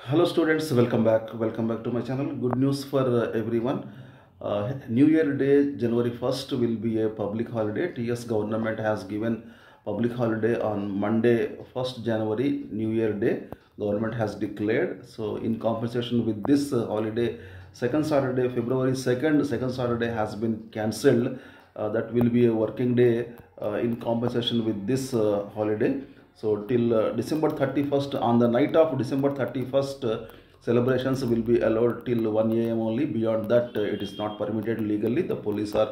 Hello students, welcome back to my channel. Good news for everyone. New Year Day, January 1st will be a public holiday. TS government has given public holiday on Monday 1st January, New Year Day. Government has declared. So in compensation with this holiday, second Saturday, February 2nd, second Saturday has been cancelled. That will be a working day in compensation with this holiday. So till December 31st, on the night of December 31st, celebrations will be allowed till 1 a.m. only. Beyond that, it is not permitted legally. The police are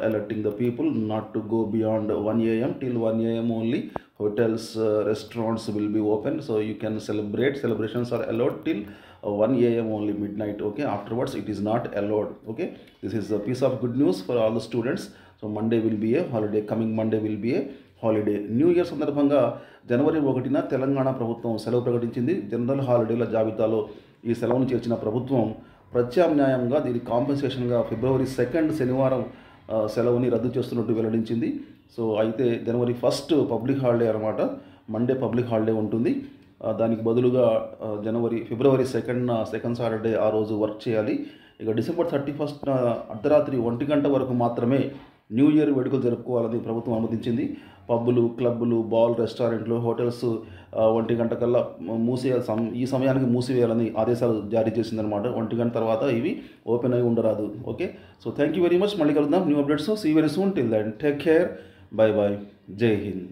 alerting the people not to go beyond 1 a.m. till 1 a.m. only. Hotels, restaurants will be open, so you can celebrate. Celebrations are allowed till 1 a.m. only, midnight. Okay, afterwards it is not allowed. Okay, this is a piece of good news for all the students. So Monday will be a holiday. Coming Monday will be a holiday. New year సందర్భంగా జనవరి 1న తెలంగాణ ప్రభుత్వం సెలవు ప్రకటించింది. General హాలిడేల జాబితాలో ఈ సెలవును చేర్చిన ప్రభుత్వం ప్రత్యామ్నాయంగా దీని కాంపెన్సేషన్గా ఫిబ్రవరి 2nd శనివారం సెలవుని రద్దు చేస్తున్నట్టు వెల్లడించింది. సో అయితే జనవరి 1st పబ్లిక్ హాలిడే అనమాట. మండే పబ్లిక్ హాలిడే ఉంటుంది. దానికి బదులుగా ఫిబ్రవరి 2nd సెకండ్ సాటర్డే ఆ రోజు వర్క్ చేయాలి. ఇక డిసెంబర్ 31st అర్ధరాత్రి 1 గంట వరకు మాత్రమే న్యూ ఇయర్ వేడుకలు జరుపుకోవాలని ప్రభుత్వం అనుమతించింది. పబ్బులు, క్లబ్బులు, బాల్, రెస్టారెంట్లు, హోటల్స్ 1 గంట కల్లా ఈ సమయానికి మూసివేయాలని ఆదేశాలు జారీ చేసిందనమాట. 1 గంట తర్వాత ఇవి ఓపెన్ అయి ఉండరాదు. Okay, so thank you very much. మళ్ళీ కలుద్దాం new updates. See very soon. Till then take care. Bye bye. జై హింద్.